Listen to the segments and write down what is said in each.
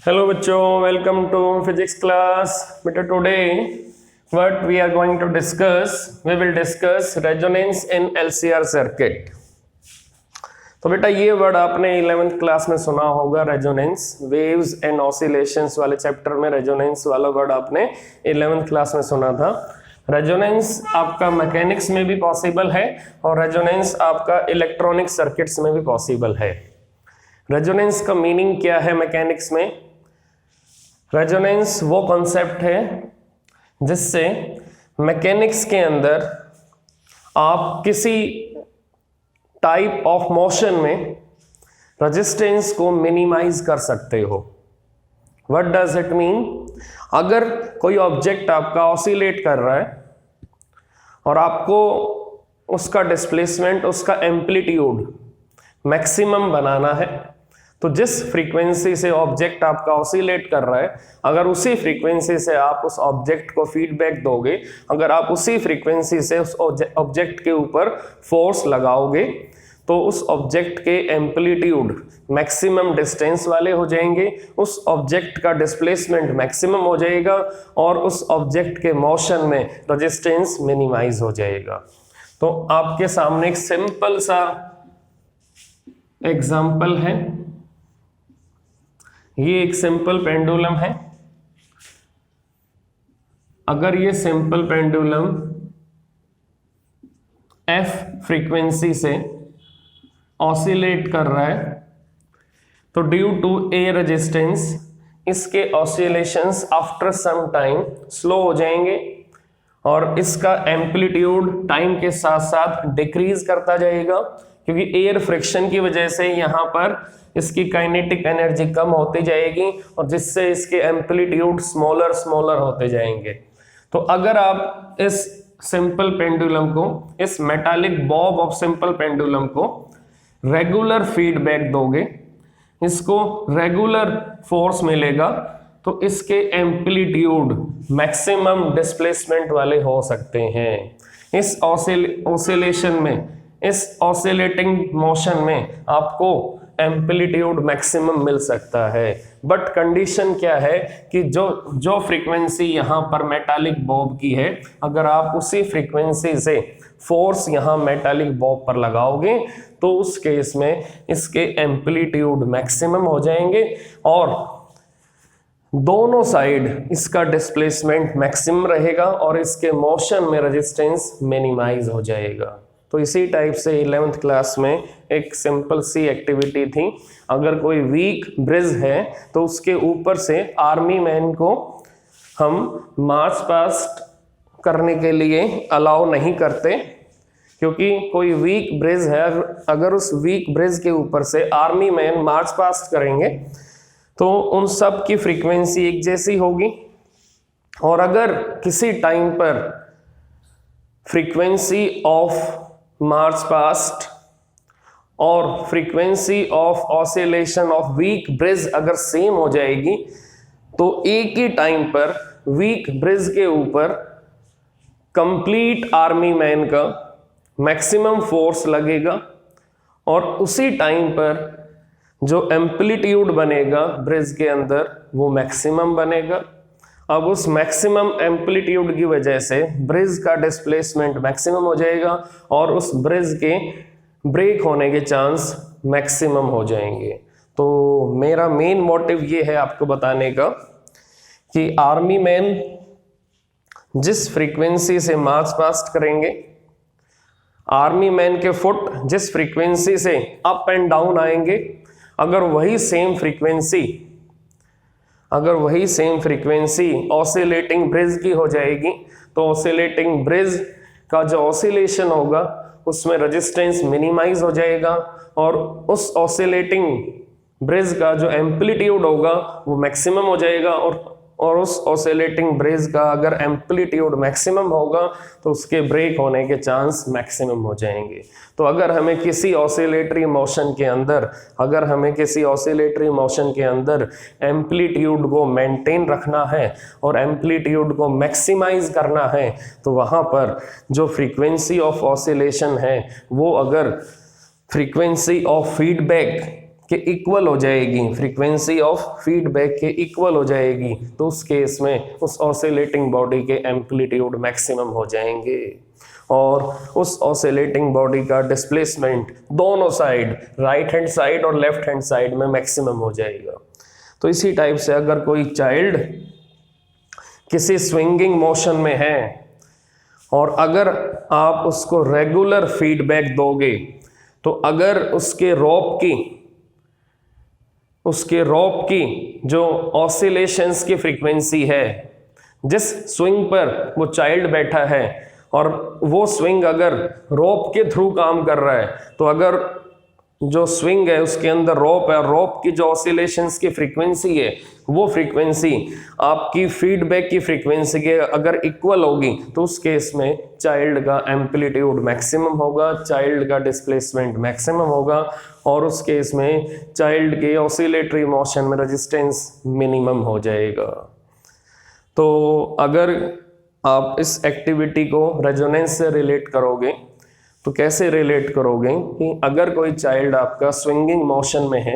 Hello बच्चों, welcome to physics class. बेटा today what we are going to discuss, we will discuss resonance in LCR circuit। तो बेटा ये word आपने 11th class में सुना होगा, रेजोनेंस, वेव्स एंड ऑसिलेशंस वाले चैप्टर में रेजोनेंस वाला वर्ड आपने 11th क्लास में सुना था। रेजोनेंस आपका मैकेनिक्स में भी पॉसिबल है और रेजोनेंस आपका इलेक्ट्रॉनिक सर्किट्स में भी पॉसिबल है। रेजोनेंस का मीनिंग क्या है मैकेनिक्स में? रेजोनेंस वो कॉन्सेप्ट है जिससे मैकेनिक्स के अंदर आप किसी टाइप ऑफ मोशन में रेजिस्टेंस को मिनिमाइज कर सकते हो। What does it mean? अगर कोई ऑब्जेक्ट आपका ऑसिलेट कर रहा है और आपको उसका डिस्प्लेसमेंट, उसका एम्पलीट्यूड मैक्सिमम बनाना है, तो जिस फ्रीक्वेंसी से ऑब्जेक्ट आपका ऑसिलेट कर रहा है, अगर उसी फ्रीक्वेंसी से आप उस ऑब्जेक्ट को फीडबैक दोगे, अगर आप उसी फ्रीक्वेंसी से उस ऑब्जेक्ट के ऊपर फोर्स लगाओगे, तो उस ऑब्जेक्ट के एम्पलीट्यूड मैक्सिमम डिस्टेंस वाले हो जाएंगे, उस ऑब्जेक्ट का डिस्प्लेसमेंट मैक्सिमम हो जाएगा और उस ऑब्जेक्ट के मोशन में रेजिस्टेंस मिनिमाइज हो जाएगा। तो आपके सामने एक सिंपल सा एग्जाम्पल है। ये एक सिंपल पेंडुलम है। अगर ये सिंपल पेंडुलम एफ फ्रीक्वेंसी से ऑसिलेट कर रहा है, तो ड्यू टू ए रेजिस्टेंस इसके oscillations after some time slow हो जाएंगे और इसका एम्पलीट्यूड टाइम के साथ साथ डिक्रीज करता जाएगा, क्योंकि एयर फ्रिक्शन की वजह से यहाँ पर इसकी काइनेटिक एनर्जी कम होती जाएगी और जिससे इसके एम्पलीट्यूड स्मॉलर स्मॉलर होते जाएंगे। तो अगर आप इस सिंपल पेंडुलम को, इस metallic Bob of simple pendulum को रेगुलर फीडबैक दोगे, इसको रेगुलर फोर्स मिलेगा, तो इसके एम्पलीट्यूड मैक्सिमम डिस्प्लेसमेंट वाले हो सकते हैं। इस ऑसिलेशन में, इस ऑसिलेटिंग मोशन में आपको एम्पलीट्यूड मैक्सिमम मिल सकता है। बट कंडीशन क्या है कि जो फ्रीक्वेंसी यहाँ पर मेटालिक बॉब की है, अगर आप उसी फ्रीक्वेंसी से फोर्स यहाँ मेटालिक बॉब पर लगाओगे, तो उस केस में इसके एम्पलीट्यूड मैक्सिमम हो जाएंगे और दोनों साइड इसका डिस्प्लेसमेंट मैक्सिमम रहेगा और इसके मोशन में रेजिस्टेंस मिनिमाइज हो जाएगा। तो इसी टाइप से 11th क्लास में एक सिंपल सी एक्टिविटी थी। अगर कोई वीक ब्रिज है तो उसके ऊपर से आर्मी मैन को हम मार्च पास्ट करने के लिए अलाउ नहीं करते, क्योंकि कोई वीक ब्रिज है, अगर उस वीक ब्रिज के ऊपर से आर्मी मैन मार्च पास्ट करेंगे तो उन सब की फ्रीक्वेंसी एक जैसी होगी और अगर किसी टाइम पर फ्रीक्वेंसी ऑफ मार्च पास्ट और frequency of oscillation of weak bridge अगर सेम हो जाएगी, तो एक ही टाइम पर वीक ब्रिज के ऊपर कंप्लीट आर्मी मैन का मैक्सिमम फोर्स लगेगा और उसी टाइम पर जो एम्पलीट्यूड बनेगा ब्रिज के अंदर वो मैक्सिमम बनेगा। अब उस मैक्सिमम एम्पलीट्यूड की वजह से ब्रिज का डिस्प्लेसमेंट मैक्सिमम हो जाएगा और उस ब्रिज के ब्रेक होने के चांस मैक्सिमम हो जाएंगे। तो मेरा मेन मोटिव ये है आपको बताने का कि आर्मी मैन जिस फ्रीक्वेंसी से मार्च पास्ट करेंगे, आर्मी मैन के फुट जिस फ्रीक्वेंसी से अप एंड डाउन आएंगे, अगर वही सेम फ्रीक्वेंसी ऑसिलेटिंग ब्रिज की हो जाएगी, तो ऑसिलेटिंग ब्रिज का जो ऑसिलेशन होगा उसमें रेजिस्टेंस मिनिमाइज हो जाएगा और उस ऑसिलेटिंग ब्रिज का जो एम्पलीट्यूड होगा वो मैक्सिमम हो जाएगा और उस ऑसिलेटिंग ब्रिज का अगर एम्पलीट्यूड मैक्सिमम होगा तो उसके ब्रेक होने के चांस मैक्सिमम हो जाएंगे। तो अगर हमें किसी ऑसिलेटरी मोशन के अंदर एम्पलीट्यूड को मेंटेन रखना है और एम्पलीट्यूड को मैक्सिमाइज करना है, तो वहाँ पर जो फ्रीक्वेंसी ऑफ ऑसिलेशन है वो अगर फ्रीक्वेंसी ऑफ फीडबैक के इक्वल हो जाएगी, फ्रीक्वेंसी ऑफ फीडबैक के इक्वल हो जाएगी, तो उस केस में उस ऑसिलेटिंग बॉडी के एम्पलीट्यूड मैक्सिमम हो जाएंगे और उस ऑसिलेटिंग बॉडी का डिस्प्लेसमेंट दोनों साइड, राइट हैंड साइड और लेफ्ट हैंड साइड में मैक्सिमम हो जाएगा। तो इसी टाइप से अगर कोई चाइल्ड किसी स्विंगिंग मोशन में है और अगर आप उसको रेगुलर फीडबैक दोगे, तो अगर उसके रोप की जो ऑसिलेशंस की फ्रीक्वेंसी है, जिस स्विंग पर वो चाइल्ड बैठा है और वो स्विंग अगर रोप के थ्रू काम कर रहा है, तो अगर जो स्विंग है उसके अंदर रोप है और रोप की जो ऑसिलेशंस की फ्रीक्वेंसी है, वो फ्रीक्वेंसी आपकी फीडबैक की फ्रीक्वेंसी के अगर इक्वल होगी, तो उस केस में चाइल्ड का एम्पलीट्यूड मैक्सिमम होगा, चाइल्ड का डिस्प्लेसमेंट मैक्सिमम होगा और उस केस में चाइल्ड के ऑसिलेटरी मोशन में रेजिस्टेंस मिनिमम हो जाएगा। तो अगर आप इस एक्टिविटी को रेजोनेंस से रिलेट करोगे तो कैसे रिलेट करोगे कि अगर कोई चाइल्ड आपका स्विंगिंग मोशन में है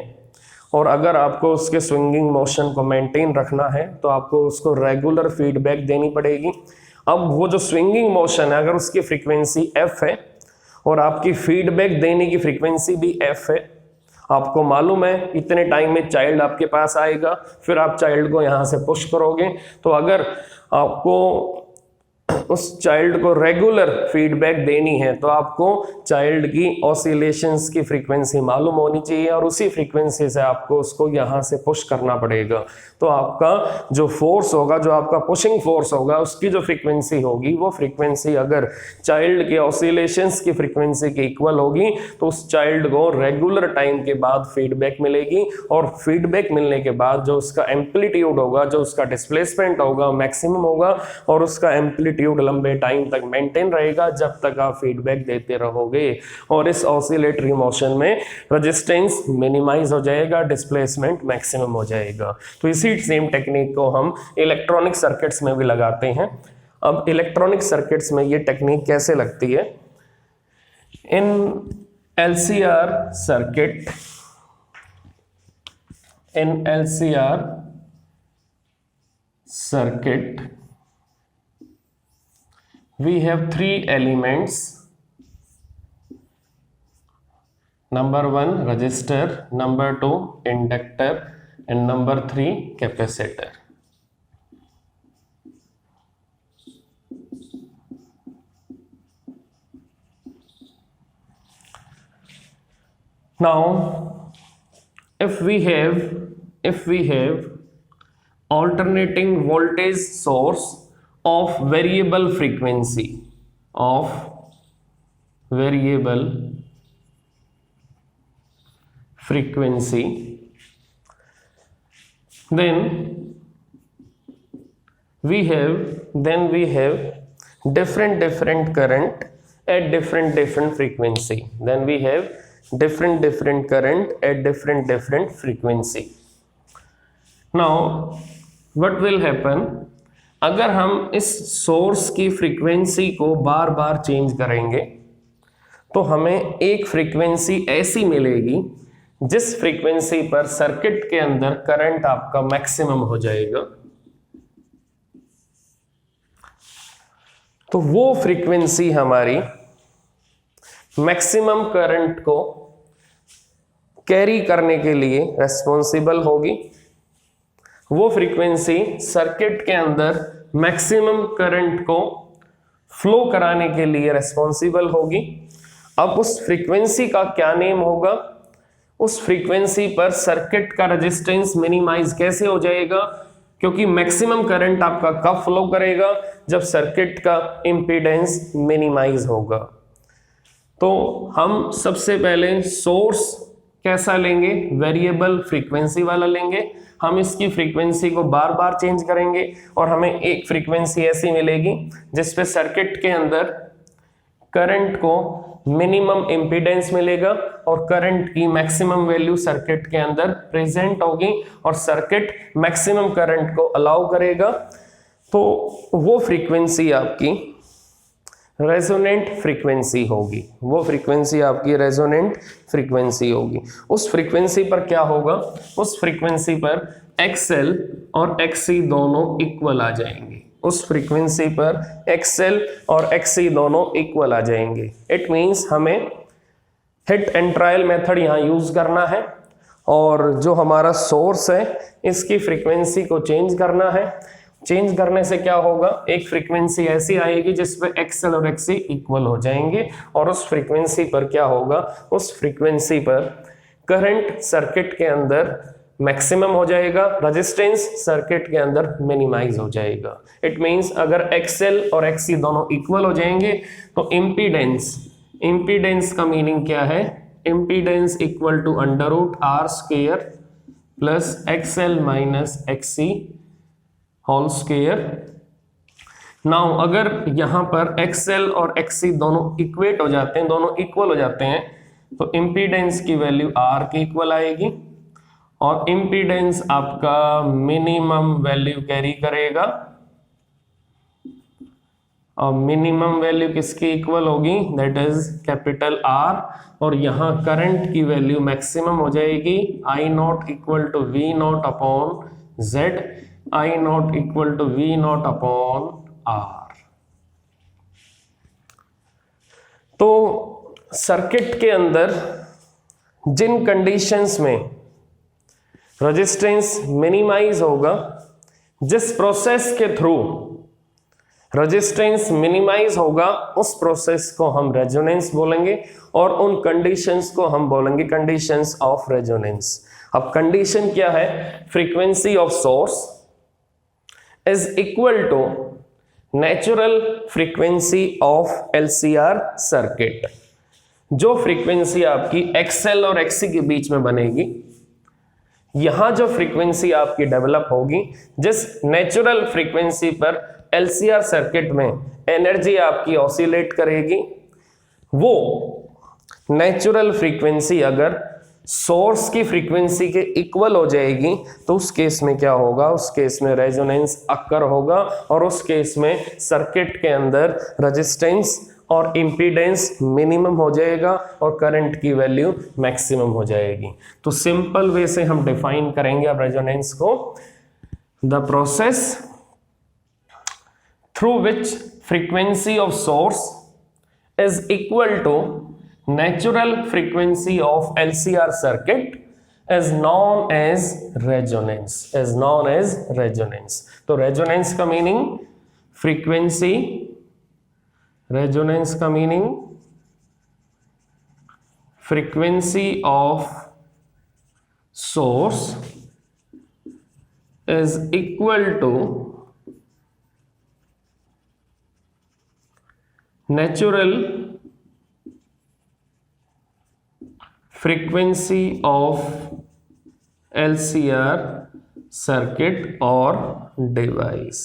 और अगर आपको उसके स्विंगिंग मोशन को मेंटेन रखना है, तो आपको उसको रेगुलर फीडबैक देनी पड़ेगी। अब वो जो स्विंगिंग मोशन है, अगर उसकी फ्रीक्वेंसी f है और आपकी फीडबैक देने की फ्रीक्वेंसी भी f है, आपको मालूम है इतने टाइम में चाइल्ड आपके पास आएगा, फिर आप चाइल्ड को यहाँ से पुश करोगे, तो अगर आपको उस चाइल्ड को रेगुलर फीडबैक देनी है तो आपको चाइल्ड की ऑसिलेशंस की फ्रीक्वेंसी मालूम होनी चाहिए और उसी फ्रीक्वेंसी से आपको उसको यहाँ से पुश करना पड़ेगा। तो आपका जो फोर्स होगा, जो आपका पुशिंग फोर्स होगा, उसकी जो फ्रीक्वेंसी होगी, वो फ्रीक्वेंसी अगर चाइल्ड के ऑसिलेशंस की फ्रीक्वेंसी के इक्वल होगी, तो उस चाइल्ड को रेगुलर टाइम के बाद फीडबैक मिलेगी और फीडबैक मिलने के बाद जो उसका एम्पलीट्यूड होगा, जो उसका डिस्प्लेसमेंट होगा, मैक्सिमम होगा और उसका एम्पलीट्यूड लंबे टाइम तक मेंटेन रहेगा जब तक आप फीडबैक देते रहोगे और इस ऑसिलेटरी मोशन में रेजिस्टेंस मिनिमाइज हो जाएगा, डिस्प्लेसमेंट मैक्सिमम हो जाएगा। तो इसी सेम टेक्निक को हम इलेक्ट्रॉनिक सर्किट्स में भी लगाते हैं। अब इलेक्ट्रॉनिक सर्किट्स में ये टेक्निक कैसे लगती है? इन LCR circuit we have three elements. Number 1 resistor, number 2 inductor and number 3 capacitor. Now if we have alternating voltage source of variable frequency, then we have different current at different frequency. Then we have different current at different frequency. Now what will happen, अगर हम इस source की frequency को बार बार change करेंगे तो हमें एक frequency ऐसी मिलेगी जिस फ्रीक्वेंसी पर सर्किट के अंदर करंट आपका मैक्सिमम हो जाएगा। तो वो फ्रीक्वेंसी हमारी मैक्सिमम करंट को कैरी करने के लिए रेस्पॉन्सिबल होगी। वो फ्रीक्वेंसी सर्किट के अंदर मैक्सिमम करंट को फ्लो कराने के लिए रेस्पॉन्सिबल होगी। अब उस फ्रीक्वेंसी का क्या नेम होगा? उस फ्रीक्वेंसी पर सर्किट का रेजिस्टेंस मिनिमाइज कैसे हो जाएगा? क्योंकि मैक्सिमम करंट आपका कब फ्लो करेगा? जब सर्किट का इंपीडेंस मिनिमाइज होगा। तो हम सबसे पहले सोर्स कैसा लेंगे? वेरिएबल फ्रीक्वेंसी वाला लेंगे। हम इसकी फ्रीक्वेंसी को बार बार चेंज करेंगे और हमें एक फ्रीक्वेंसी ऐसी मिलेगी जिसपे सर्किट के अंदर करंट को मिनिमम इंपीडेंस मिलेगा और करंट की मैक्सिमम वैल्यू सर्किट के अंदर प्रेजेंट होगी और सर्किट मैक्सिमम करंट को अलाउ करेगा। तो वो फ्रीक्वेंसी आपकी रेजोनेंट फ्रीक्वेंसी होगी, वो फ्रीक्वेंसी आपकी रेजोनेंट फ्रीक्वेंसी होगी। उस फ्रीक्वेंसी पर क्या होगा, उस फ्रीक्वेंसी पर XL और XC दोनों इक्वल आ जाएंगे। उस फ्रीक्वेंसी पर XL और XC दोनों इक्वल आ जाएंगे। इट मींस हमें हिट एंड ट्रायल मेथड यहाँ यूज करना है और जो हमारा सोर्स है इसकी फ्रीक्वेंसी को चेंज करना है। चेंज करने से क्या होगा, एक फ्रीक्वेंसी ऐसी आएगी जिसपे XL और XC इक्वल हो जाएंगे और उस फ्रीक्वेंसी पर क्या होगा, उस फ्रीक्वेंसी पर करंट सर्किट के अंदर मैक्सिमम हो जाएगा, रेजिस्टेंस सर्किट के अंदर मिनिमाइज हो जाएगा। इट मींस अगर XL और XC दोनों इक्वल हो जाएंगे तो इम्पीडेंस का मीनिंग क्या है, impedance equal to √R² plus XL minus XC whole square. Now अगर यहां पर XL और XC दोनों इक्वेट हो जाते हैं, दोनों इक्वल हो जाते हैं, तो इम्पीडेंस की वैल्यू R के इक्वल आएगी और इम्पीडेंस आपका मिनिमम वैल्यू कैरी करेगा और मिनिमम वैल्यू किसकी इक्वल होगी, दैट इज कैपिटल R। और यहां करंट की वैल्यू मैक्सिमम हो जाएगी I0 equal to V0 upon Z, I0 equal to V0 upon R। तो सर्किट के अंदर जिन कंडीशंस में रेजिस्टेंस मिनिमाइज होगा, जिस प्रोसेस के थ्रू रेजिस्टेंस मिनिमाइज होगा उस प्रोसेस को हम रेजोनेंस बोलेंगे और उन कंडीशंस को हम बोलेंगे कंडीशंस ऑफ रेजोनेंस। अब कंडीशन क्या है, frequency of source is equal to natural frequency of LCR circuit। जो फ्रीक्वेंसी आपकी XL और XC के बीच में बनेगी, यहां जो फ्रीक्वेंसी आपकी डेवलप होगी, जिस नेचुरल फ्रीक्वेंसी पर LCR सर्किट में एनर्जी आपकी ऑसिलेट करेगी, वो नेचुरल फ्रीक्वेंसी अगर सोर्स की फ्रीक्वेंसी के इक्वल हो जाएगी तो उस केस में क्या होगा, उस केस में रेजोनेंस अक्कर होगा और उस केस में सर्किट के अंदर रेजिस्टेंस और इंपीडेंस मिनिमम हो जाएगा और करंट की वैल्यू मैक्सिमम हो जाएगी। तो सिंपल वे से हम डिफाइन करेंगे अब रेजोनेंस को, the process through which frequency of source is equal to natural frequency of LCR circuit is known as resonance, is known as resonance। तो resonance का मीनिंग frequency, resonance का meaning frequency of source is equal to natural frequency of LCR circuit or device।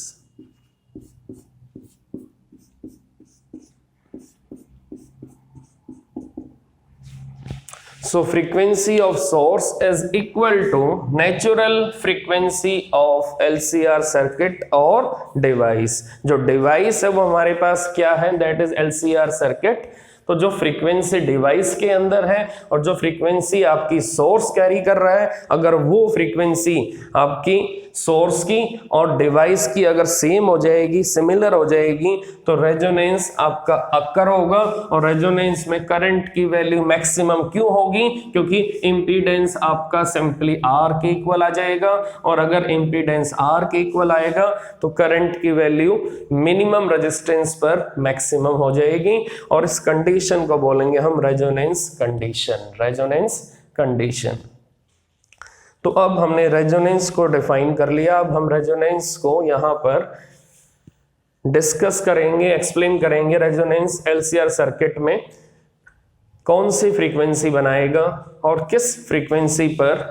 So frequency of source is equal to natural frequency of LCR circuit or device। जो device है वो हमारे पास क्या है, that is LCR circuit। तो जो frequency device के अंदर है और जो फ्रीक्वेंसी आपकी सोर्स कैरी कर रहा है, अगर वो फ्रीक्वेंसी आपकी सोर्स की और डिवाइस की अगर सेम हो जाएगी, सिमिलर हो जाएगी, तो रेजोनेंस आपका अक्कर होगा। और रेजोनेंस में करंट की वैल्यू मैक्सिमम क्यों होगी, क्योंकि इंपीडेंस आपका सिंपली R के इक्वल आ जाएगा और अगर इंपीडेंस R के इक्वल आएगा तो करंट की वैल्यू मिनिमम रेजिस्टेंस पर मैक्सिमम हो जाएगी और इस कंडीशन को बोलेंगे हम रेजोनेंस कंडीशन, रेजोनेंस कंडीशन। तो अब हमने रेजोनेंस को डिफाइन कर लिया, अब हम रेजोनेंस को यहां पर डिस्कस करेंगे, एक्सप्लेन करेंगे। रेजोनेंस LCR सर्किट में कौन सी फ्रीक्वेंसी बनाएगा और किस फ्रीक्वेंसी पर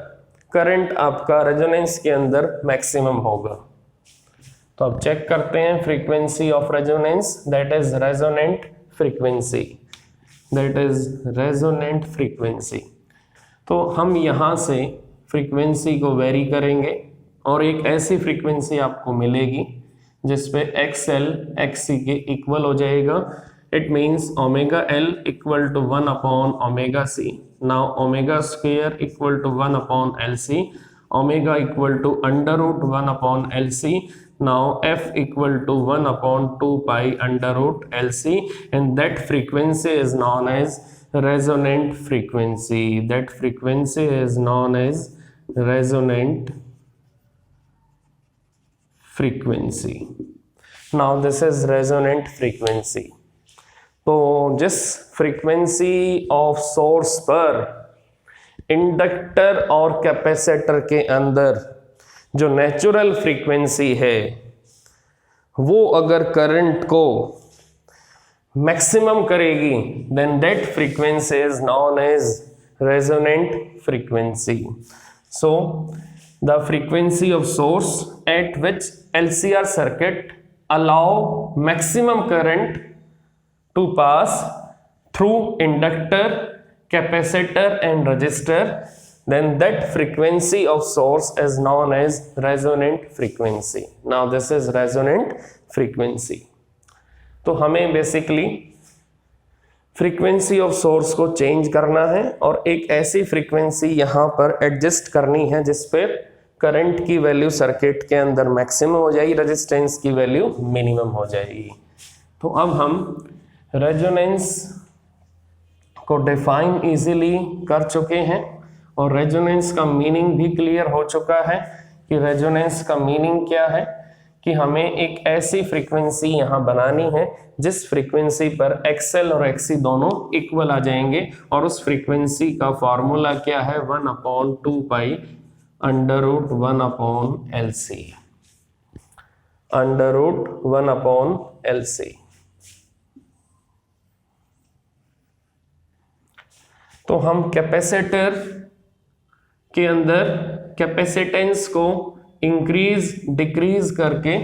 करंट आपका रेजोनेंस के अंदर मैक्सिमम होगा। तो अब चेक करते हैं frequency of resonance, that is resonant frequency, that is resonant frequency. तो हम यहां से फ्रीक्वेंसी को वेरी करेंगे और एक ऐसी फ्रीक्वेंसी आपको मिलेगी जिसपे XL XC के इक्वल हो जाएगा। It means omega L equal to 1 upon omega C. Now omega square equal to 1 upon LC. Omega equal to under root 1 upon LC. Now F equal to 1 upon 2 pi under root LC, and that frequency is known as resonant frequency. That frequency is known as resonant frequency. Now this is resonant frequency. तो जिस frequency of source पर inductor और capacitor के अंदर जो natural frequency है वो अगर करंट को मैक्सिमम करेगी, then that frequency is known as resonant frequency. So the frequency of source at which LCR circuit allow maximum current to pass through inductor, capacitor and resistor, then that frequency of source is known as resonant frequency. Now this is resonant frequency. तो हमें basically frequency of source को change करना है और एक ऐसी frequency यहाँ पर एडजस्ट करनी है जिस पर करंट की वैल्यू सर्किट के अंदर मैक्सिमम हो जाएगी, रेजिस्टेंस की वैल्यू मिनिमम हो जाएगी. तो अब हम रेजोनेंस को डिफाइन इजीली कर चुके हैं और रेजोनेंस का मीनिंग भी क्लियर हो चुका है कि रेजोनेंस का मीनिंग क्या है, कि हमें एक ऐसी फ्रीक्वेंसी यहाँ बनानी है जिस फ्रीक्वेंसी पर XL और XC दोनों इक्वल आ जाएंगे, और उस फ्रीक्वेंसी का फॉर्मूला क्या है, 1 upon 2 pi under root 1 upon LC. Under root 1 upon LC. तो हम कैपेसिटर के अंदर कैपेसिटेंस को इंक्रीज डिक्रीज करके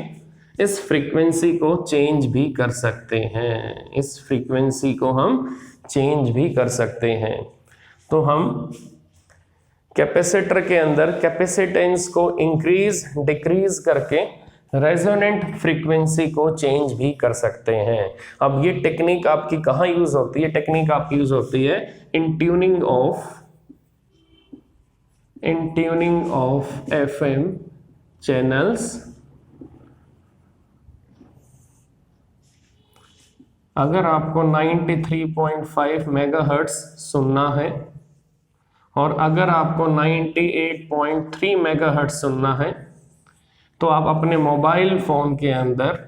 इस फ्रीक्वेंसी को चेंज भी कर सकते हैं. इस फ्रीक्वेंसी को हम चेंज भी कर सकते हैं. तो हम कैपेसिटर के अंदर कैपेसिटेंस को इंक्रीज डिक्रीज करके रेजोनेंट फ्रीक्वेंसी को चेंज भी कर सकते हैं. अब ये टेक्निक आपकी कहाँ यूज होती है? टेक्निक आपकी यूज होती है इन ट्यूनिंग ऑफ FM चैनल्स. अगर आपको 93.5 मेगाहर्ट्ज सुनना है और अगर आपको 98.3 मेगाहर्ट्ज सुनना है, तो आप अपने मोबाइल फ़ोन के अंदर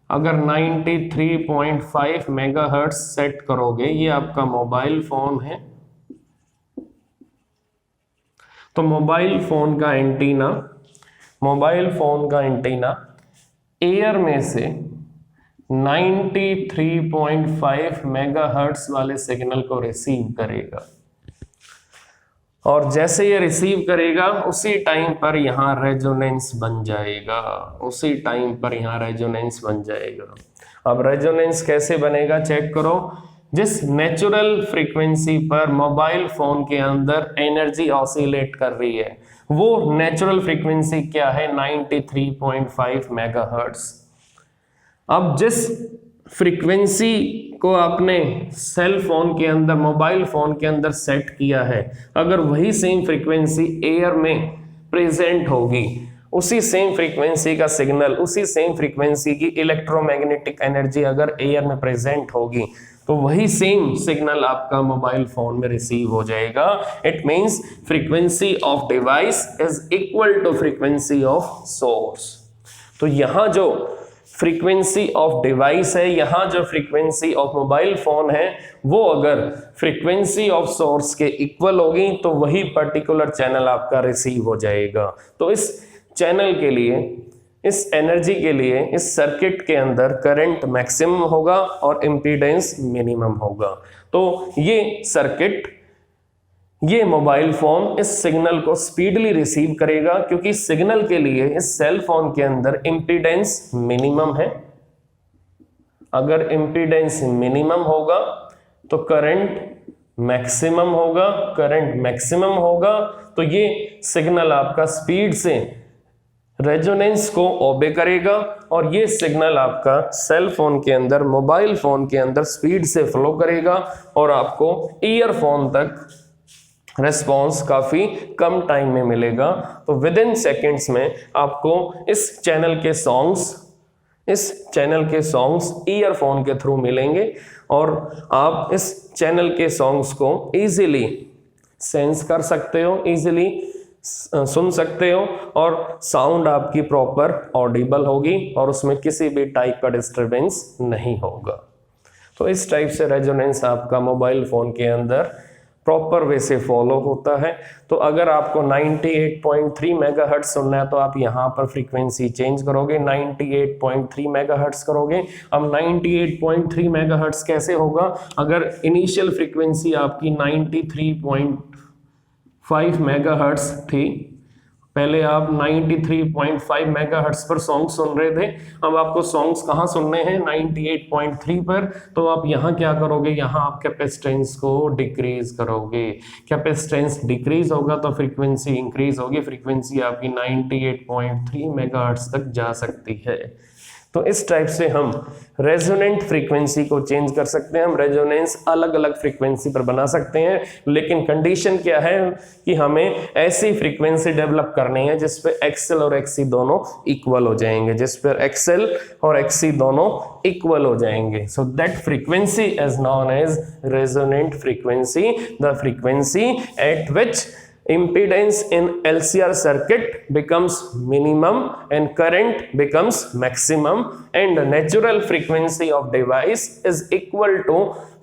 अगर 93.5 मेगाहर्ट्ज सेट करोगे, ये आपका मोबाइल फ़ोन है, तो मोबाइल फ़ोन का एंटीना एयर में से 93.5 मेगाहर्ट्ज वाले सिग्नल को रिसीव करेगा, और जैसे ये रिसीव करेगा उसी टाइम पर यहाँ रेजोनेंस बन जाएगा. अब रेजोनेंस कैसे बनेगा चेक करो. जिस नेचुरल फ्रीक्वेंसी पर मोबाइल फोन के अंदर एनर्जी ऑसिलेट कर रही है, वो नेचुरल फ्रीक्वेंसी क्या है? 93.5 मेगाहर्ट्ज. अब जिस फ्रीक्वेंसी को आपने सेल फोन के अंदर, मोबाइल फोन के अंदर सेट किया है, अगर वही सेम फ्रीक्वेंसी एयर में प्रेजेंट होगी, उसी सेम फ्रीक्वेंसी का सिग्नल, उसी सेम फ्रीक्वेंसी की इलेक्ट्रोमैग्नेटिक एनर्जी अगर एयर में प्रेजेंट होगी, तो वही सेम सिग्नल आपका मोबाइल फोन में रिसीव हो जाएगा. It means frequency of device is equal to frequency of source. तो यहाँ जो फ्रीक्वेंसी ऑफ डिवाइस है, यहाँ जो फ्रीक्वेंसी ऑफ मोबाइल फोन है, वो अगर फ्रीक्वेंसी ऑफ सोर्स के इक्वल होगी तो वही पर्टिकुलर चैनल आपका रिसीव हो जाएगा. तो इस चैनल के लिए, इस एनर्जी के लिए इस सर्किट के अंदर करंट मैक्सिमम होगा और इम्पीडेंस मिनिमम होगा. तो ये सर्किट, ये मोबाइल फोन इस सिग्नल को स्पीडली रिसीव करेगा, क्योंकि सिग्नल के लिए इस सेल फोन के अंदर इम्पीडेंस मिनिमम है. अगर इम्पीडेंस मिनिमम होगा तो करंट मैक्सिमम होगा, तो ये सिग्नल आपका स्पीड से रेजोनेंस को ओबे करेगा और ये सिग्नल आपका सेल फोन के अंदर, मोबाइल फोन के अंदर स्पीड से फ्लो करेगा और आपको ईयरफोन तक रेस्पॉन्स काफ़ी कम टाइम में मिलेगा। तो विद इन सेकेंड्स में आपको इस चैनल के सॉन्ग्स ईयरफोन के थ्रू मिलेंगे और आप इस चैनल के सॉन्ग्स को इजीली सेंस कर सकते हो, इजीली सुन सकते हो और साउंड आपकी प्रॉपर ऑडिबल होगी और उसमें किसी भी टाइप का डिस्टरबेंस नहीं होगा। तो इस टाइप से रेजोनेंस आपका मोबाइल फ़ोन के अंदर प्रॉपर वे से फॉलो होता है। तो अगर आपको 98.3 मेगाहर्ट्ज सुनना है तो आप यहाँ पर फ्रीक्वेंसी चेंज करोगे, 98.3 मेगाहर्ट्ज करोगे। अब 98.3 मेगाहर्ट्ज कैसे होगा? अगर इनिशियल फ्रीक्वेंसी आपकी 93.5 मेगाहर्ट्ज थी, पहले आप 93.5 मेगाहर्ट्ज पर सॉन्ग सुन रहे थे, अब आपको सॉन्ग्स कहाँ सुनने हैं? 98.3 पर। तो आप यहाँ क्या करोगे? यहाँ आप कैपेसिटेंस को डिक्रीज करोगे। कैपेसिटेंस डिक्रीज होगा तो फ्रीक्वेंसी इंक्रीज होगी, फ्रीक्वेंसी आपकी 98.3 मेगाहर्ट्ज तक जा सकती है। तो इस टाइप से हम रेजोनेंट फ्रीक्वेंसी को चेंज कर सकते हैं। हम रेजोनेंस अलग अलग फ्रीक्वेंसी पर बना सकते हैं, लेकिन कंडीशन क्या है कि हमें ऐसी फ्रीक्वेंसी डेवलप करनी है जिस पे एक्सएल और एक्सी दोनों इक्वल हो जाएंगे, जिस पर एक्सएल और एक्सी दोनों इक्वल हो जाएंगे। So that frequency is known as resonant frequency, the frequency at which impedance in LCR circuit becomes minimum and current becomes maximum, and the natural frequency of device is equal to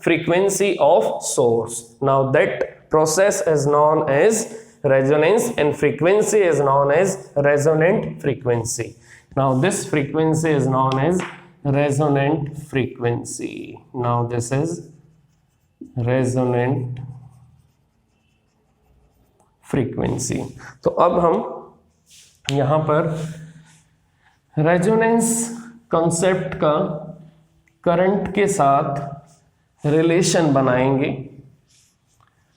frequency of source. Now that process is known as resonance and frequency is known as resonant frequency. Now this frequency is known as resonant frequency. Now this is resonant frequency. तो अब हम यहाँ पर resonance concept का current के साथ relation बनाएंगे।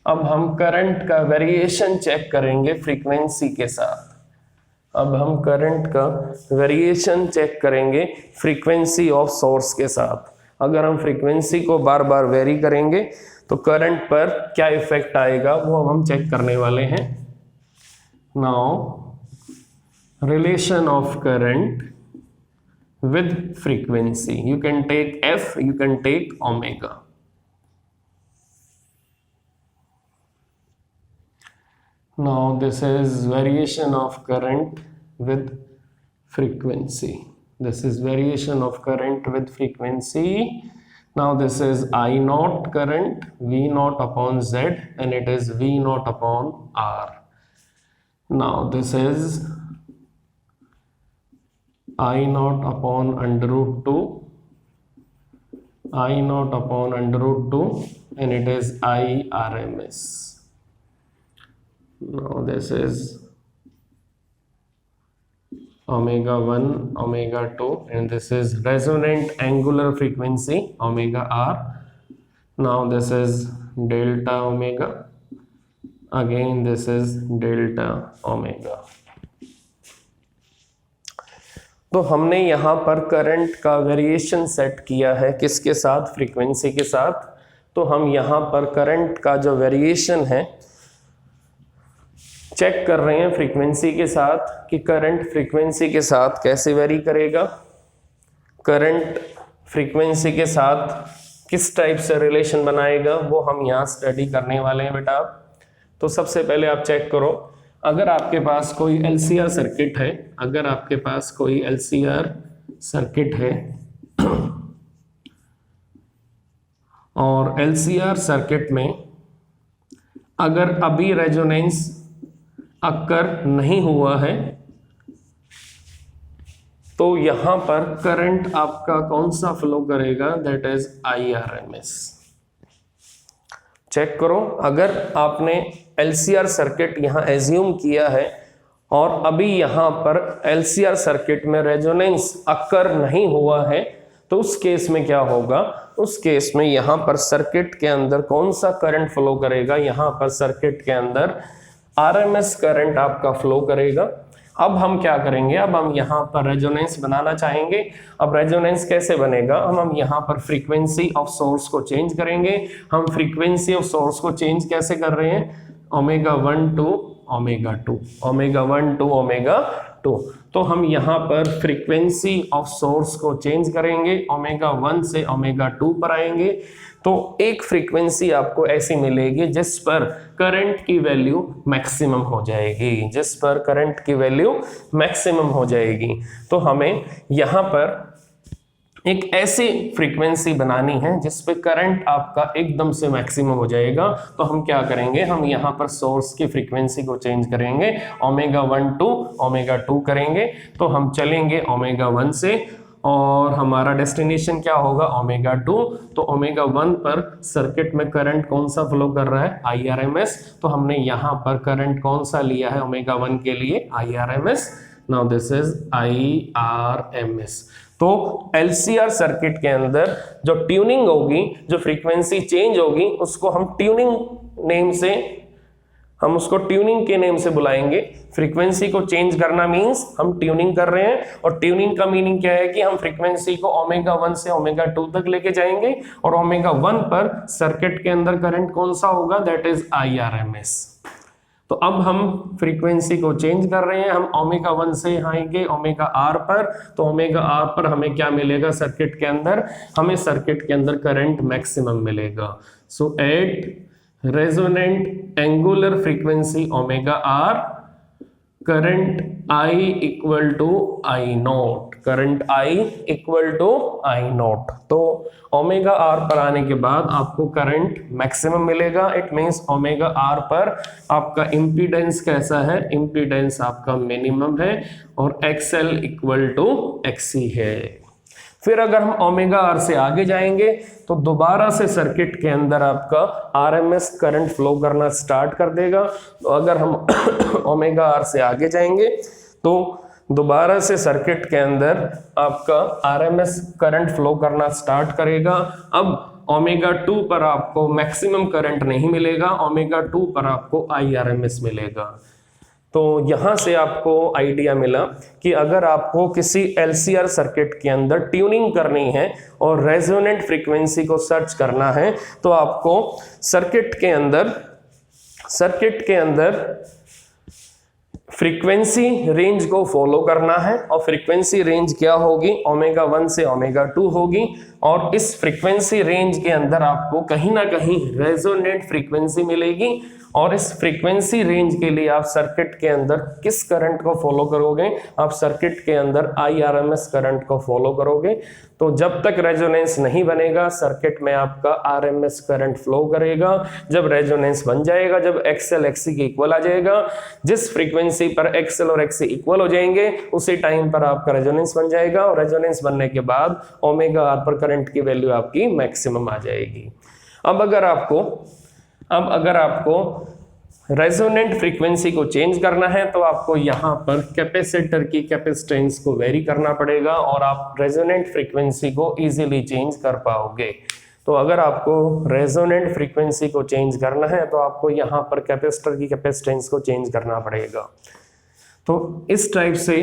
अब हम करंट का वेरिएशन चेक करेंगे फ्रीक्वेंसी के साथ। अब हम करंट का वेरिएशन चेक करेंगे फ्रीक्वेंसी ऑफ सोर्स के साथ। अगर हम फ्रीक्वेंसी को बार बार वेरी करेंगे तो करंट पर क्या इफेक्ट आएगा वो हम चेक करने वाले हैं। Now relation of current with frequency, you can take F, you can take omega. Now this is variation of current with frequency, this is variation of current with frequency. Now this is I naught current, V naught upon Z, and it is V naught upon R. Now this is I naught upon under root 2, I naught upon under root 2, and it is I RMS. Now this is omega 1, omega 2, and this is resonant angular frequency omega r. Now this is delta omega, again this is delta omega. तो हमने यहाँ पर current का variation set किया है किसके साथ? Frequency के साथ। तो हम यहाँ पर करंट का जो वेरिएशन है चेक कर रहे हैं फ्रीक्वेंसी के साथ कि करंट फ्रीक्वेंसी के साथ कैसे वेरी करेगा, करंट फ्रीक्वेंसी के साथ किस टाइप से रिलेशन बनाएगा, वो हम यहाँ स्टडी करने वाले हैं बेटा। तो सबसे पहले आप चेक करो, अगर आपके पास कोई LCR सर्किट है, अगर आपके पास कोई LCR सर्किट है और LCR सर्किट में अगर अभी रेजोनेंस अक्कर नहीं हुआ है तो यहां पर करंट आपका कौन सा फ्लो करेगा? That is IRMS। चेक करो, अगर आपने LCR सर्किट यहां एज्यूम किया है और अभी यहां पर LCR सर्किट में रेजोनेंस अक्कर नहीं हुआ है तो उस केस में क्या होगा? उस केस में यहां पर सर्किट के अंदर कौन सा करंट फ्लो करेगा? यहां पर सर्किट के अंदर RMS करंट आपका फ्लो करेगा अब हम क्या करेंगे, अब हम यहाँ पर रेजोनेंस बनाना चाहेंगे। अब रेजोनेंस कैसे बनेगा, हम यहाँ पर फ्रीक्वेंसी ऑफ सोर्स को चेंज करेंगे। हम फ्रीक्वेंसी ऑफ सोर्स को चेंज कैसे कर रहे हैं, omega 1 to omega 2, omega 1 to omega 2। तो हम यहाँ पर फ्रीक्वेंसी ऑफ सोर्स को चेंज करेंगे, ओमेगा 1 से ओमेगा 2 पर आएंगे। तो एक फ्रीक्वेंसी आपको ऐसी मिलेगी जिस पर करंट की वैल्यू मैक्सिमम हो जाएगी, जिस पर करंट की वैल्यू मैक्सिमम हो जाएगी। तो हमें यहाँ पर एक ऐसी फ्रीक्वेंसी बनानी है जिस पे करंट आपका एकदम से मैक्सिमम हो जाएगा। तो हम क्या करेंगे, हम यहाँ पर सोर्स की फ्रीक्वेंसी को चेंज करेंगे, ओमेगा 1 टू ओमेगा 2 करेंगे। तो हम चलेंगे ओमेगा 1 से और हमारा डेस्टिनेशन क्या होगा, ओमेगा 2। तो ओमेगा 1 पर सर्किट में करंट कौन सा फ्लो कर रहा है, IRMS। तो हमने यहाँ पर करंट कौन सा लिया है ओमेगा 1 के लिए, IRMS। Now this is IRMS। तो LCR सर्किट के अंदर जो ट्यूनिंग होगी, जो फ्रीक्वेंसी चेंज होगी, उसको हम ट्यूनिंग नेम से, हम उसको ट्यूनिंग के नेम से बुलाएंगे। फ्रीक्वेंसी को चेंज करना मींस हम ट्यूनिंग कर रहे हैं, और ट्यूनिंग का मीनिंग क्या है कि हम फ्रीक्वेंसी को ओमेगा 1 से ओमेगा 2 तक लेके जाएंगे, और ओमेगा 1 पर सर्किट के अंदर करंट कौन सा होगा, दैट इज IRMS। तो अब हम फ्रीक्वेंसी को चेंज कर रहे हैं, हम ओमेगा 1 से आएंगे ओमेगा R पर। तो ओमेगा R पर हमें क्या मिलेगा, सर्किट के अंदर हमें सर्किट के अंदर करंट मैक्सिमम मिलेगा। So at resonant angular frequency omega R, current I equal to I naught, current I equal to I naught. तो ओमेगा R पर आने के बाद आपको करंट मैक्सिमम मिलेगा। इट मींस ओमेगा R पर आपका इम्पीडेंस कैसा है, इम्पीडेंस आपका मिनिमम है, और XL इक्वल टू XC है। फिर अगर हम ओमेगा R से आगे जाएंगे तो दोबारा से सर्किट के अंदर आपका RMS करंट फ्लो करना स्टार्ट कर देगा। तो अगर हम ओमेगा R से आगे जाएंगे तो दोबारा से सर्किट के अंदर आपका RMS करंट फ्लो करना स्टार्ट करेगा। अब ओमेगा 2 पर आपको मैक्सिमम करंट नहीं मिलेगा, ओमेगा 2 पर आपको IRMS मिलेगा। तो यहाँ से आपको आइडिया मिला कि अगर आपको किसी LCR सर्किट के अंदर ट्यूनिंग करनी है और रेजोनेंट फ्रीक्वेंसी को सर्च करना है, तो आपको सर्किट के अंदर फ्रीक्वेंसी रेंज को फॉलो करना है। और फ्रीक्वेंसी रेंज क्या होगी, ओमेगा 1 से ओमेगा 2 होगी। और इस फ्रीक्वेंसी रेंज के अंदर आपको कहीं ना कहीं रेजोनेंट फ्रीक्वेंसी मिलेगी, और इस फ्रीक्वेंसी रेंज के लिए आप सर्किट के अंदर किस करंट को फॉलो करोगे, आप सर्किट के अंदर IRMS करंट को फॉलो करोगे। तो जब तक रेजोनेंस नहीं बनेगा सर्किट में आपका RMS करंट फ्लो करेगा। जब रेजोनेंस बन जाएगा, जब XL XC के इक्वल आ जाएगा, जिस फ्रीक्वेंसी पर XL और XC इक्वल हो जाएंगे उसी टाइम पर आपका रेजोनेंस बन जाएगा, और रेजोनेंस बनने के बाद ओमेगा R पर करंट की वैल्यू आपकी मैक्सिमम आ जाएगी। अब अगर आपको रेजोनेंट फ्रीक्वेंसी को चेंज करना है तो आपको यहाँ पर कैपेसिटर की कैपेसिटेंस को वेरी करना पड़ेगा, और आप रेजोनेंट फ्रीक्वेंसी को इजीली चेंज कर पाओगे। तो अगर आपको रेजोनेंट फ्रीक्वेंसी को चेंज करना है तो आपको यहाँ पर कैपेसिटर की कैपेसिटेंस को चेंज करना पड़ेगा। तो इस टाइप से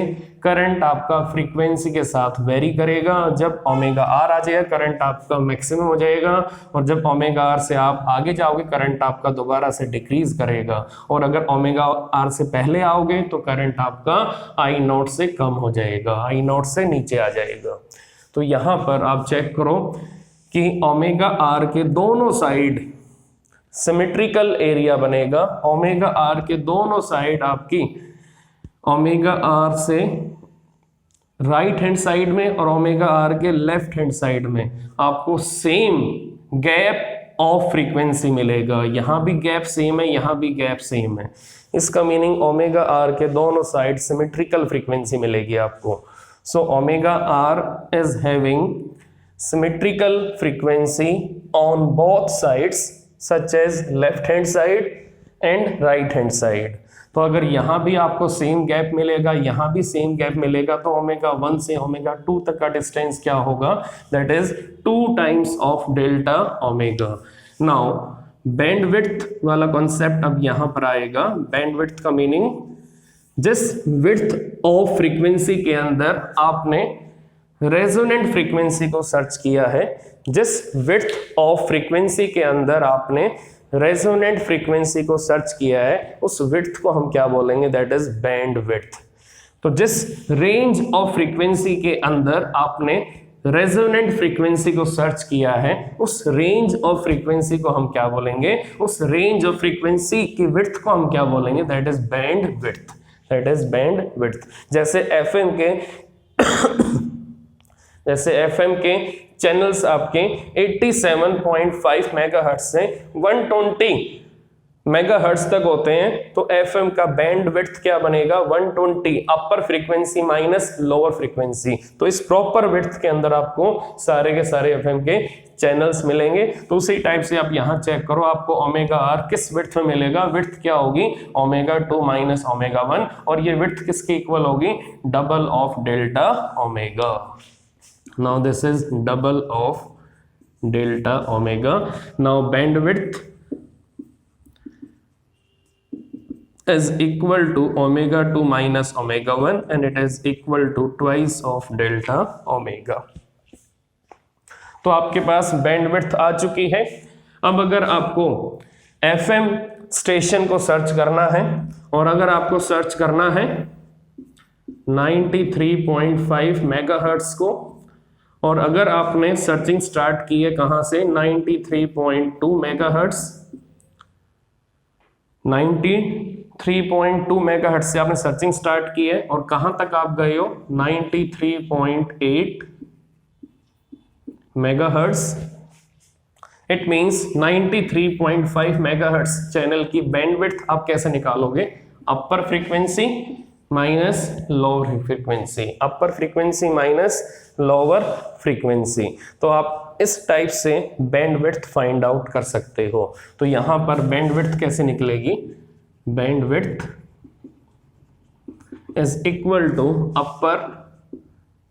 करंट आपका फ्रीक्वेंसी के साथ वेरी करेगा। जब ओमेगा R आ जाएगा करंट आपका मैक्सिमम हो जाएगा, और जब ओमेगा R से आप आगे जाओगे करंट आपका दोबारा से डिक्रीज करेगा, और अगर ओमेगा R से पहले आओगे तो करंट आपका I नॉट से कम हो जाएगा, I नॉट से नीचे आ जाएगा। तो यहाँ पर आप चेक करो कि ओमेगा R के दोनों साइड सिमेट्रिकल एरिया बनेगा। ओमेगा R के दोनों साइड आपकी ओमेगा R से राइट हैंड साइड में और ओमेगा R के लेफ्ट हैंड साइड में आपको सेम गैप ऑफ फ्रीक्वेंसी मिलेगा। यहाँ भी गैप सेम है, यहाँ भी गैप सेम है। इसका मीनिंग ओमेगा R के दोनों साइड सिमेट्रिकल फ्रीक्वेंसी मिलेगी आपको। So omega R is having symmetrical frequency on both sides such as left hand side and right hand side. तो अगर यहाँ भी आपको सेम गैप मिलेगा, यहाँ भी सेम गैप मिलेगा, तो ओमेगा 1 से ओमेगा 2 तक का डिस्टेंस क्या होगा, that is 2 times of delta omega. Now bandwidth वाला कॉन्सेप्ट अब यहाँ पर आएगा। बैंडविड्थ का मीनिंग जिस विड्थ ऑफ फ्रीक्वेंसी के अंदर आपने रेजोनेंट फ्रीक्वेंसी को सर्च किया है, जिस विड्थ ऑफ फ्रीक्वेंसी के अंदर आपने रेजोनेंट फ्रीक्वेंसी को सर्च किया है, उस विड्थ को हम क्या बोलेंगे? That is band width. तो जिस रेंज ऑफ फ्रीक्वेंसी के अंदर आपने रेजोनेंट फ्रीक्वेंसी को सर्च किया है, उस रेंज ऑफ फ्रीक्वेंसी को हम क्या बोलेंगे? उस रेंज ऑफ फ्रीक्वेंसी की विड्थ को हम क्या बोलेंगे? That is band width. That is band width. जैसे एफएम के चैनल्स आपके 87.5 मेगाहर्ट्ज से 120 मेगाहर्ट्ज तक होते हैं, तो एफएम का बैंड विड्थ क्या बनेगा? 120 अपर फ्रीक्वेंसी माइनस लोअर फ्रीक्वेंसी। तो इस प्रॉपर विड्थ के अंदर आपको सारे के सारे एफएम के चैनल्स मिलेंगे। तो उसी टाइप से आप यहां चेक करो, आपको ओमेगा आर किस विड्थ में मिलेगा? विड्थ क्या होगी? ओमेगा 2 माइनस ओमेगा 1, और ये विड्थ किसके इक्वल होगी? Double of delta omega. Now this is double of delta omega. Now bandwidth is equal to omega 2 minus omega 1, and it is equal to twice of delta omega. तो आपके पास bandwidth आ चुकी है। अब अगर आपको FM station को search करना है, और अगर आपको सर्च करना है 93.5 मेगाहर्ट्ज को, और अगर आपने सर्चिंग स्टार्ट की है कहां से? 93.2 मेगाहर्ट्ज। 93.2 मेगाहर्ट्ज से आपने सर्चिंग स्टार्ट की है, और कहां तक आप गए हो? 93.8 megahertz. It means 93.5 megahertz channel की बैंडविड्थ आप कैसे निकालोगे? अपर फ्रीक्वेंसी माइनस लोअर फ्रीक्वेंसी, अपर फ्रीक्वेंसी माइनस लोअर फ्रीक्वेंसी। तो आप इस टाइप से बैंडविड्थ फाइंड आउट कर सकते हो। तो यहां पर बैंडविड्थ कैसे निकलेगी? Bandwidth is equal to upper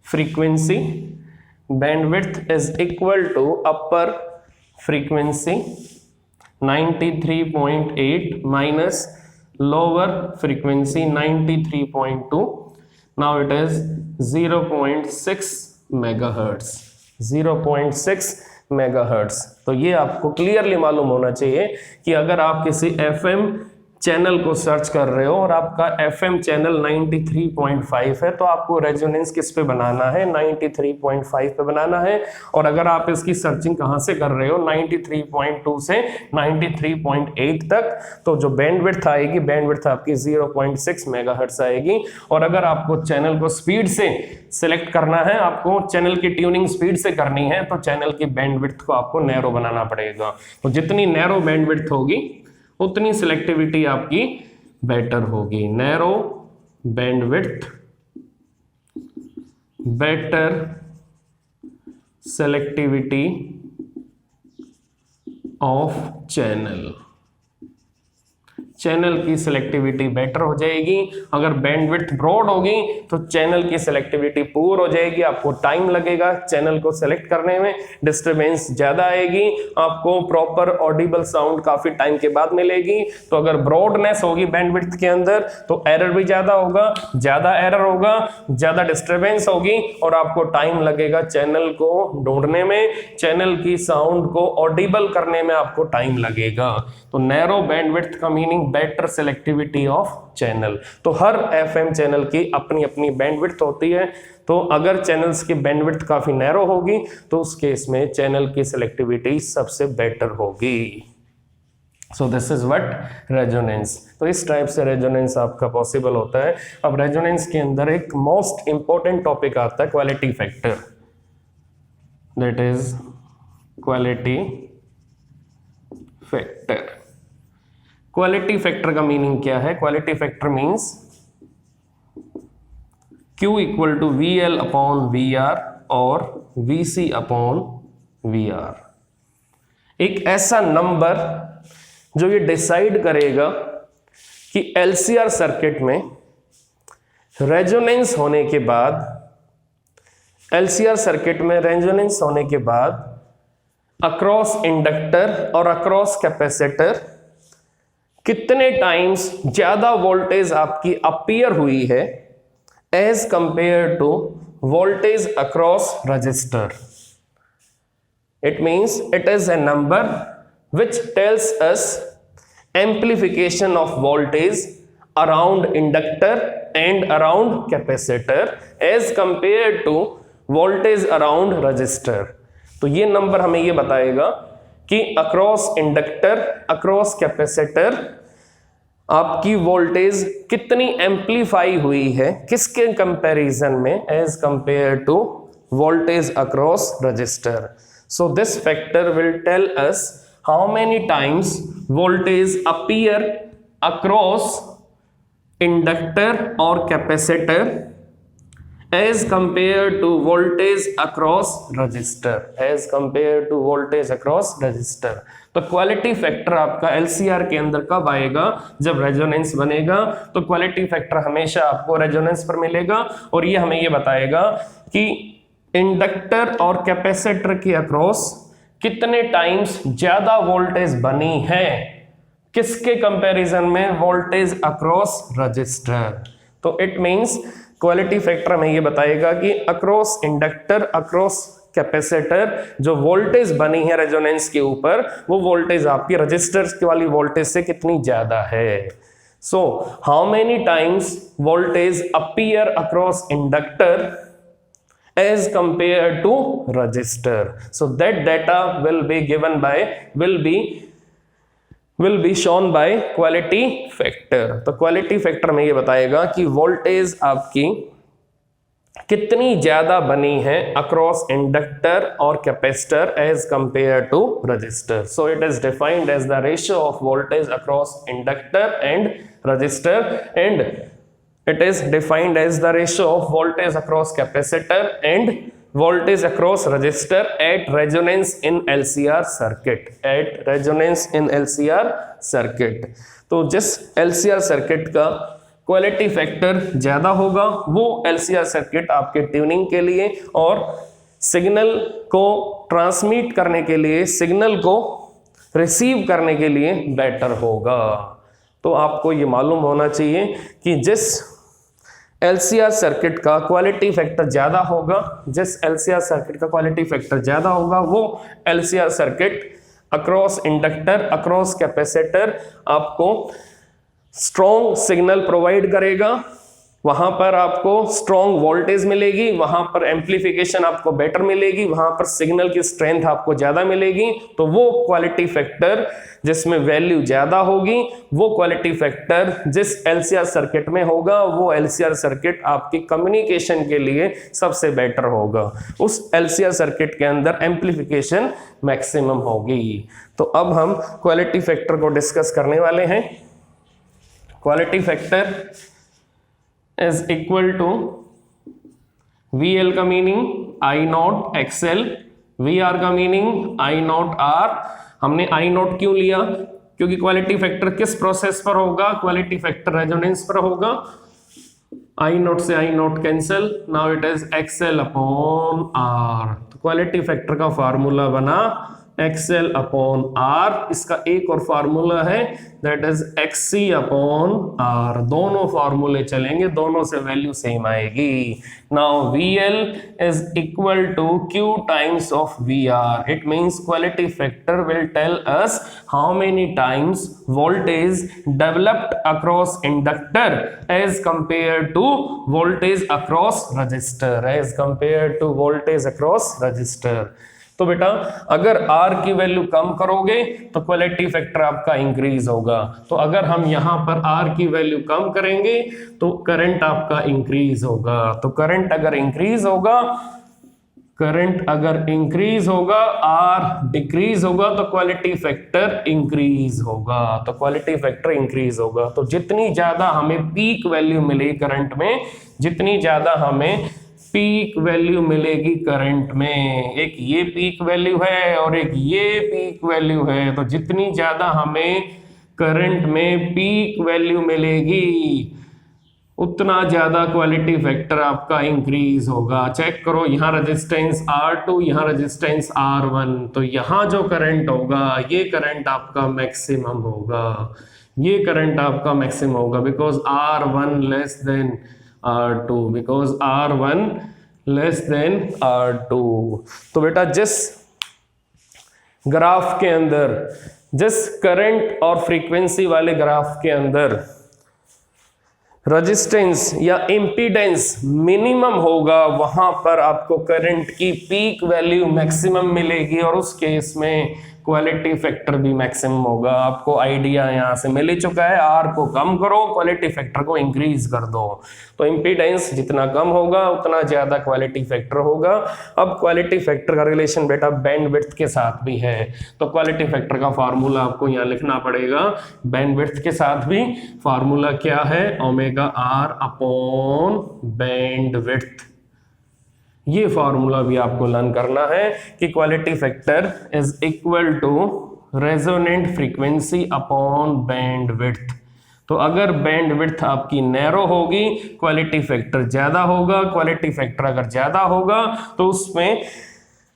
frequency, bandwidth is equal to upper frequency 93.8 minus lower frequency 93.2. now it is 0.6 megahertz, 0.6 megahertz। तो ये आपको क्लियरली मालूम होना चाहिए कि अगर आप किसी FM चैनल को सर्च कर रहे हो और आपका FM चैनल 93.5 है, तो आपको रेजोनेंस किस पे बनाना है? 93.5 पे बनाना है। और अगर आप इसकी सर्चिंग कहां से कर रहे हो? 93.2 से 93.8 तक, तो जो बैंडविड्थ आएगी, बैंडविड्थ आपकी 0.6 मेगाहर्ट्ज आएगी। और अगर आपको चैनल को स्पीड से सिलेक्ट करना है, आपको चैनल की ट्यूनिंग स्पीड से करनी है, तो चैनल की बैंडविड्थ को आपको नैरो बनाना पड़ेगा। तो जितनी नैरो बैंडविड्थ होगी उतनी सिलेक्टिविटी आपकी बेटर होगी। Narrow bandwidth, better selectivity of channel, channel की सिलेक्टिविटी बेटर हो जाएगी। अगर बैंडविड्थ ब्रॉड होगी तो चैनल की सिलेक्टिविटी पुअर हो जाएगी, आपको टाइम लगेगा चैनल को सिलेक्ट करने में, डिस्टरबेंस ज्यादा आएगी, आपको प्रॉपर ऑडिबल साउंड काफी टाइम के बाद मिलेगी। तो अगर ब्रॉडनेस होगी बैंडविड्थ के अंदर तो एरर भी ज्यादा होगा, ज्यादा एरर होगा, ज्यादा डिस्टरबेंस होगी, और आपको टाइम लगेगा चैनल को ढूंढने में, चैनल की साउंड को ऑडिबल करने में आपको टाइम लगेगा। तो नैरो बैंडविड्थ का meaning better selectivity of channel. तो हर FM चैनल की अपनी अपनी बैंडविड्थ होती है। तो अगर चैनल्स की बैंडविड्थ काफी नैरो होगी तो उस केस में चैनल की सिलेक्टिविटी सबसे बेटर होगी। So this is what resonance. तो इस टाइप से रेजोनेंस आपका पॉसिबल होता है। अब रेजोनेंस के अंदर एक मोस्ट इंपॉर्टेंट टॉपिक आता है quality factor, that is quality factor. Quality factor का मीनिंग क्या है? Quality factor means Q equal to VL upon VR और VC अपॉन VR। एक ऐसा नंबर जो ये डिसाइड करेगा कि LCR सर्किट में रेजोनेंस होने के बाद, LCR सर्किट में रेजोनेंस होने के बाद अक्रॉस इंडक्टर और अक्रॉस कैपेसिटर कितने टाइम्स ज्यादा वोल्टेज आपकी अपीयर हुई है as compare to voltage across resistor. It means it is a number which tells us amplification of voltage around inductor and around capacitor as compared to voltage around resistor. तो ये number हमें ये बताएगा कि across inductor across capacitor आपकी voltage कितनी amplify हुई है किसके कंपैरिजन में as compare to voltage across resistor. So this factor will tell us how many times voltage appear across inductor or capacitor as compared to voltage across resistor. As compared to voltage across resistor. तो quality factor आपका LCR के अंदर कब आएगा? जब resonance बनेगा. तो quality factor हमेशा आपको रेजोनेंस पर मिलेगा और ये हमें ये बताएगा कि इंडक्टर और कैपेसिटर के अक्रॉस कितने टाइम्स ज्यादा वोल्टेज बनी है किसके कंपैरिजन में? Voltage across register. तो इट मींस क्वालिटी फैक्टर हमें ये बताएगा कि अक्रॉस इंडक्टर अक्रॉस कैपेसिटर जो वोल्टेज बनी है रेजोनेंस के ऊपर वो वोल्टेज आपकी रजिस्टर वाली वोल्टेज से कितनी ज्यादा है. So how many times voltage appear across inductor as compared to resistor. So that data will be shown by quality factor. तो quality factor में ये बताएगा कि वोल्टेज आपकी कितनी ज्यादा बनी है अक्रॉस इंडक्टर और capacitor as compare to resistor. So it is defined as the ratio of voltage across inductor and resistor and it is defined as the ratio of voltage across capacitor and voltage across resistor at resonance in LCR circuit. At resonance in LCR circuit. तो जिस LCR circuit का quality factor ज्यादा होगा वो LCR circuit आपके tuning के लिए और सिग्नल को ट्रांसमिट करने के लिए सिग्नल को रिसीव करने के लिए बेटर होगा. तो आपको ये मालूम होना चाहिए कि जिस LCR सर्किट का क्वालिटी फैक्टर ज्यादा होगा वो LCR circuit across inductor across capacitor आपको स्ट्रॉन्ग सिग्नल प्रोवाइड करेगा. वहां पर आपको स्ट्रॉन्ग वोल्टेज मिलेगी, वहां पर एम्पलीफिकेशन आपको बेटर मिलेगी, वहां पर सिग्नल की स्ट्रेंथ आपको ज्यादा मिलेगी. तो वो क्वालिटी फैक्टर जिसमें वैल्यू ज्यादा होगी वो क्वालिटी फैक्टर जिस LCR सर्किट में होगा वो LCR सर्किट आपकी कम्युनिकेशन के लिए सबसे बेटर होगा. उस LCR सर्किट के अंदर एम्पलीफिकेशन मैक्सिमम होगी. तो अब हम क्वालिटी फैक्टर को डिस्कस करने वाले हैं. Quality factor is equal to VL का meaning I not XL, VR का मीनिंग I नॉट R. हमने I नॉट क्यों लिया? क्योंकि क्वालिटी फैक्टर किस प्रोसेस पर होगा? क्वालिटी फैक्टर रेजोनेंस पर होगा. I नॉट से I not cancel, now it is XL upon R. तो क्वालिटी फैक्टर का फार्मूला बना XL अपॉन R. इसका एक और फार्मूला है that is XC upon R. दोनों फार्मूले चलेंगे, दोनों से वैल्यू सेम आएगी. Now VL is equal to Q times of VR. It means quality factor will tell us how many times voltage developed across inductor as compare to voltage across register. तो बेटा अगर R की value कम करोगे तो quality factor आपका increase होगा. तो अगर हम यहां पर R की वैल्यू कम करेंगे तो करंट आपका इंक्रीज होगा. तो करंट अगर इंक्रीज होगा R डिक्रीज होगा तो क्वालिटी फैक्टर इंक्रीज होगा. तो जितनी ज्यादा हमें पीक वैल्यू मिलेगी करंट में, जितनी ज्यादा हमें पीक वैल्यू मिलेगी करंट में, एक ये पीक वैल्यू है और एक ये पीक वैल्यू है, तो जितनी ज्यादा हमें करंट में पीक वैल्यू मिलेगी उतना ज्यादा क्वालिटी फैक्टर आपका इंक्रीज होगा. चेक करो, यहाँ रेजिस्टेंस R2, यहाँ रेजिस्टेंस R1, तो यहाँ जो करंट होगा ये करंट आपका मैक्सिमम होगा. ये करंट आपका मैक्सिमम होगा because R1 less than R2, because R1 less than R2। तो बेटा जिस ग्राफ के अंदर, जिस करंट और फ्रीक्वेंसी वाले ग्राफ के अंदर रेजिस्टेंस या इम्पीडेंस मिनिमम होगा, वहां पर आपको करंट की पीक वैल्यू मैक्सिमम मिलेगी और उस केस में क्वालिटी फैक्टर भी मैक्सिमम होगा। आपको आइडिया यहां से मिल ही चुका है, आर को कम करो, क्वालिटी फैक्टर को इंक्रीज कर दो। तो इम्पीडेंस जितना कम होगा उतना ज्यादा क्वालिटी फैक्टर होगा। अब क्वालिटी फैक्टर का रिलेशन बेटा बैंडविड्थ के साथ भी है, तो क्वालिटी फैक्टर का फार्मूला आपको यहां लिखना पड़ेगा। बैंडविड्थ के साथ भी फार्मूला क्या है, ओमेगा आर अपॉन बैंडविड्थ। ये फॉर्मूला भी आपको लर्न करना है कि quality factor is equal to resonant frequency upon bandwidth. तो अगर बैंडविड्थ आपकी नैरो होगी, क्वालिटी फैक्टर ज्यादा होगा। क्वालिटी फैक्टर अगर ज्यादा होगा तो उसमें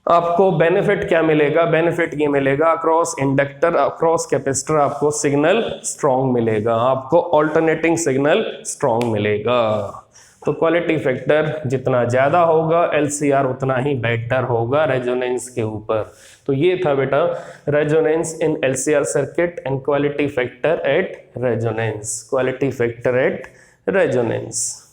आपको बेनिफिट क्या मिलेगा, बेनिफिट ये मिलेगा अक्रॉस इंडक्टर, अक्रॉस कैपेसिटर आपको सिग्नल स्ट्रॉन्ग मिलेगा, आपको ऑल्टरनेटिंग सिग्नल स्ट्रॉन्ग मिलेगा। तो क्वालिटी फैक्टर जितना ज्यादा होगा एलसीआर उतना ही बेटर होगा रेजोनेंस के ऊपर। तो ये था बेटा resonance in LCR circuit and quality factor at resonance, quality factor at resonance.